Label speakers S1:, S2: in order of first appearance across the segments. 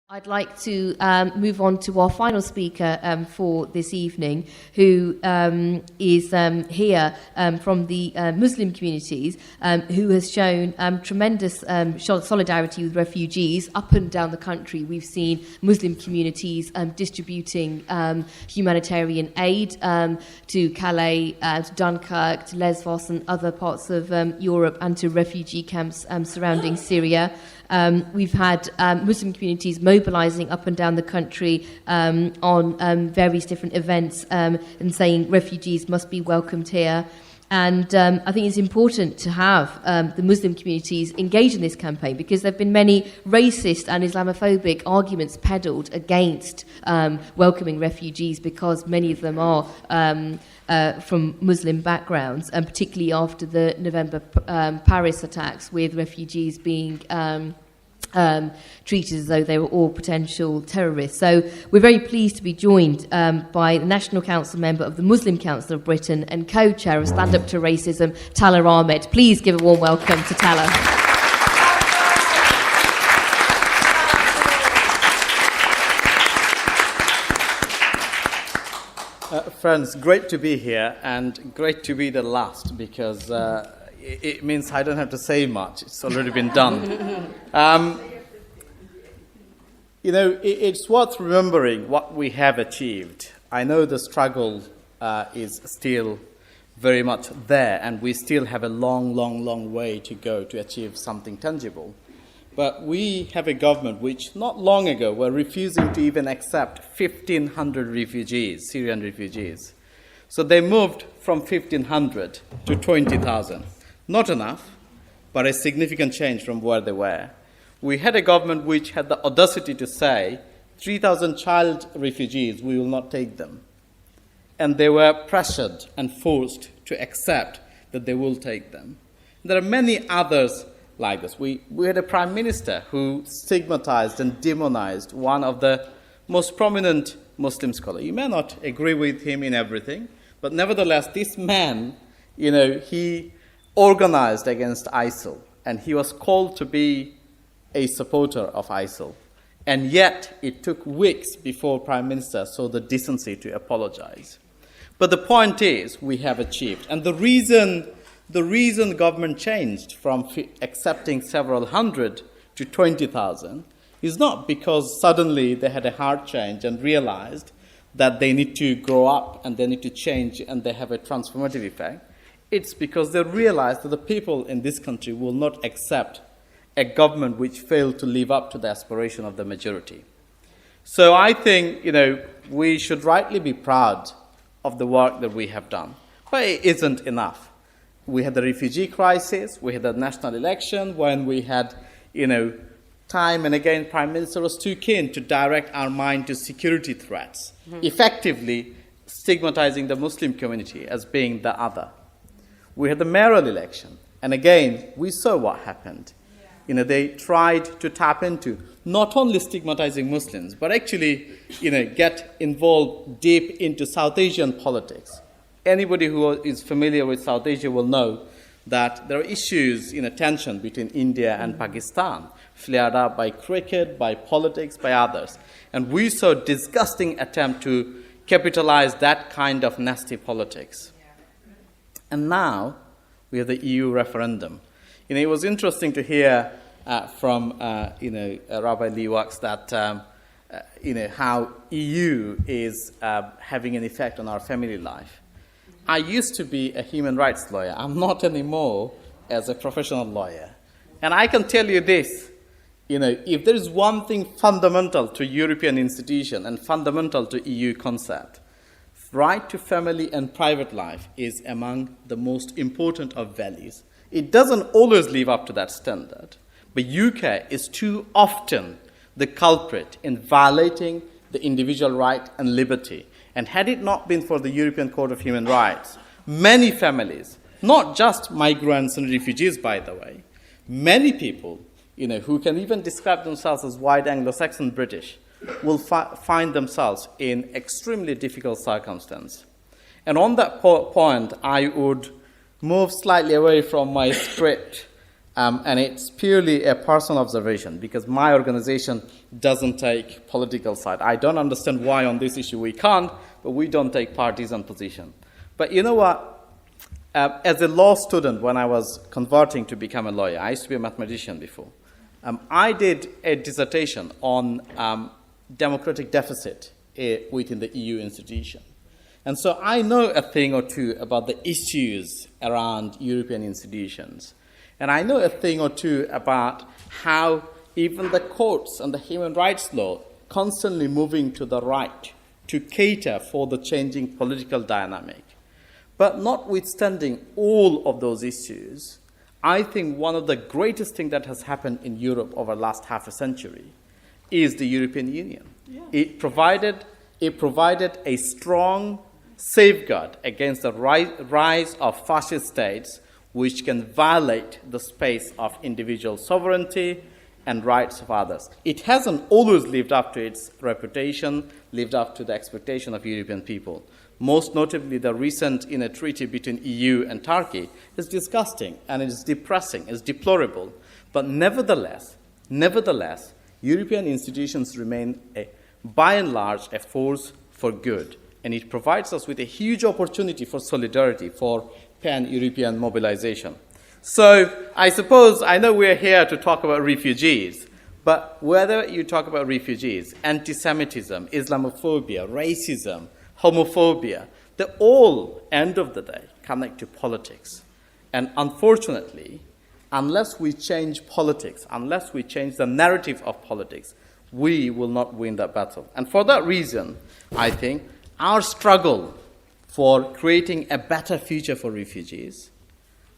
S1: I'd like to move on to our final speaker for this evening, who is here from the Muslim communities, who has shown tremendous solidarity with refugees up and down the country. We've seen Muslim communities distributing humanitarian aid to Calais, to Dunkirk, to Lesbos and other parts of Europe, and to refugee camps surrounding Syria. We've had Muslim communities mobilising up and down the country on various different events and saying refugees must be welcomed here. And I think it's important to have the Muslim communities engage in this campaign, because there have been many racist and Islamophobic arguments peddled against welcoming refugees, because many of them are from Muslim backgrounds, and particularly after the November Paris attacks, with refugees being treated as though they were all potential terrorists. So we're very pleased to be joined by the National Council member of the Muslim Council of Britain and co-chair of Stand Up to Racism, Talha Ahmad. Please give a warm welcome to Talha.
S2: Friends, great to be here, and great to be the last, because it means I don't have to say much. It's already been done. It's worth remembering what we have achieved. I know the struggle is still very much there, and we still have a long way to go to achieve something tangible. But we have a government which not long ago were refusing to even accept 1,500 refugees, Syrian refugees. So they moved from 1,500 to 20,000. Not enough, but a significant change from where they were. We had a government which had the audacity to say 3,000 child refugees, we will not take them. And they were pressured and forced to accept that they will take them. There are many others like this. We had a prime minister who stigmatized and demonized one of the most prominent Muslim scholars. You may not agree with him in everything, but nevertheless, this man, he organized against ISIL, and he was called to be a supporter of ISIL. And yet, it took weeks before Prime Minister saw the decency to apologize. But the point is, we have achieved. And the reason government changed from accepting several hundred to 20,000 is not because suddenly they had a hard change and realized that they need to grow up and they need to change and they have a transformative effect. It's because they realized that the people in this country will not accept a government which failed to live up to the aspiration of the majority. So I think, we should rightly be proud of the work that we have done. But it isn't enough. We had the refugee crisis, we had the national election, when we had, time and again, Prime Minister was too keen to direct our mind to security threats, effectively stigmatizing the Muslim community as being the other. We had the mayoral election, and again, we saw what happened. They tried to tap into not only stigmatizing Muslims, but actually, get involved deep into South Asian politics. Anybody who is familiar with South Asia will know that there are issues, tension between India and Pakistan, flared up by cricket, by politics, by others. And we saw a disgusting attempt to capitalize that kind of nasty politics. And now we have the EU referendum. It was interesting to hear from Rabbi Lee Wax that how EU is having an effect on our family life. I used to be a human rights lawyer. I'm not anymore as a professional lawyer. And I can tell you this, if there is one thing fundamental to European institution and fundamental to EU concept, right to family and private life is among the most important of values. It doesn't always live up to that standard, but UK is too often the culprit in violating the individual right and liberty. And had it not been for the European Court of Human Rights, many families, not just migrants and refugees, by the way, many people, who can even describe themselves as white Anglo-Saxon British, will find themselves in extremely difficult circumstances. And on that point, I would move slightly away from my script And it's purely a personal observation because my organization doesn't take political side. I don't understand why on this issue we can't, but we don't take partisan position. But you know what? As a law student, when I was converting to become a lawyer, I used to be a mathematician before. I did a dissertation on democratic deficit within the EU institution. And so I know a thing or two about the issues around European institutions. And I know a thing or two about how even the courts and the human rights law constantly moving to the right to cater for the changing political dynamic. But notwithstanding all of those issues, I think one of the greatest things that has happened in Europe over the last half a century is the European Union. Yeah. It provided a strong safeguard against the rise of fascist states which can violate the space of individual sovereignty and rights of others. It hasn't always lived up to its reputation, lived up to the expectation of European people. Most notably, the recent treaty between EU and Turkey is disgusting and it is depressing, it's deplorable. But nevertheless, European institutions remain, by and large, a force for good. And it provides us with a huge opportunity for solidarity, for pan-European mobilization. So I know we're here to talk about refugees, but whether you talk about refugees, anti-Semitism, Islamophobia, racism, homophobia, they all, end of the day, connect to politics. And unfortunately, unless we change politics, unless we change the narrative of politics, we will not win that battle. And for that reason, I think our struggle for creating a better future for refugees,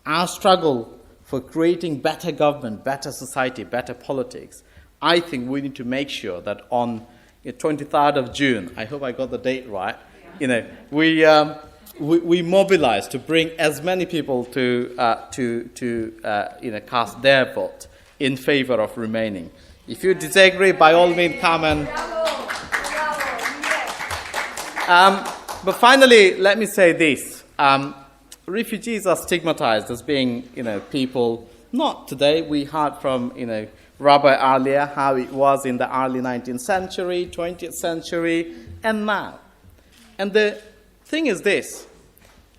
S2: our struggle for creating better government, better society, better politics, I think we need to make sure that on the 23rd of June, I hope I got the date right, we mobilize to bring as many people to cast their vote in favor of remaining. If you disagree, by all means, come and... But finally, let me say this. Refugees are stigmatized as being, people, not today. We heard from, Rabbi earlier how it was in the early 19th century, 20th century, and now. And the thing is this.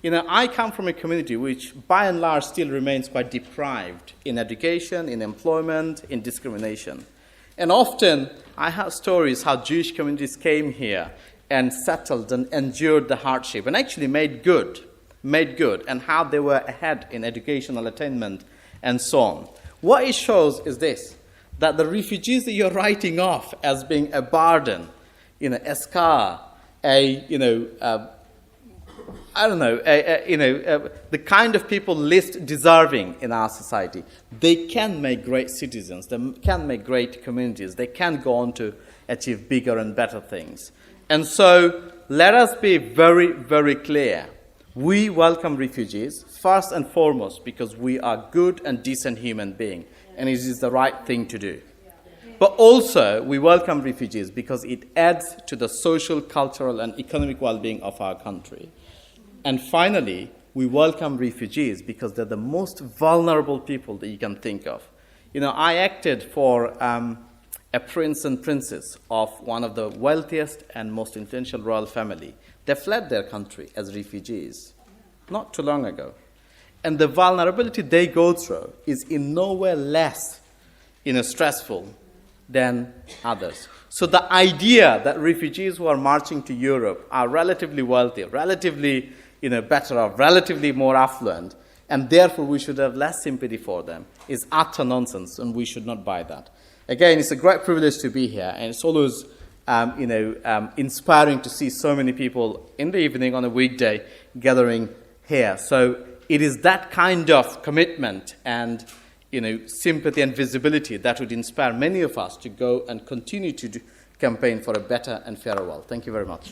S2: I come from a community which, by and large, still remains quite deprived in education, in employment, in discrimination. And often, I have stories how Jewish communities came here and settled and endured the hardship and actually made good, and how they were ahead in educational attainment and so on. What it shows is this, that the refugees that you're writing off as being a burden, a scar, the kind of people least deserving in our society, they can make great citizens, they can make great communities, they can go on to achieve bigger and better things. And so let us be very, very clear. We welcome refugees, first and foremost, because we are good and decent human beings, and it is the right thing to do. But also, we welcome refugees because it adds to the social, cultural, and economic well-being of our country. And finally, we welcome refugees because they're the most vulnerable people that you can think of. I acted for a prince and princess of one of the wealthiest and most influential royal family. They fled their country as refugees not too long ago. And the vulnerability they go through is in nowhere less stressful than others. So the idea that refugees who are marching to Europe are relatively wealthy, relatively better off, relatively more affluent, and therefore we should have less sympathy for them is utter nonsense, and we should not buy that. Again, it's a great privilege to be here, and it's always inspiring to see so many people in the evening on a weekday gathering here. So it is that kind of commitment and sympathy and visibility that would inspire many of us to go and continue to campaign for a better and fairer world. Thank you very much.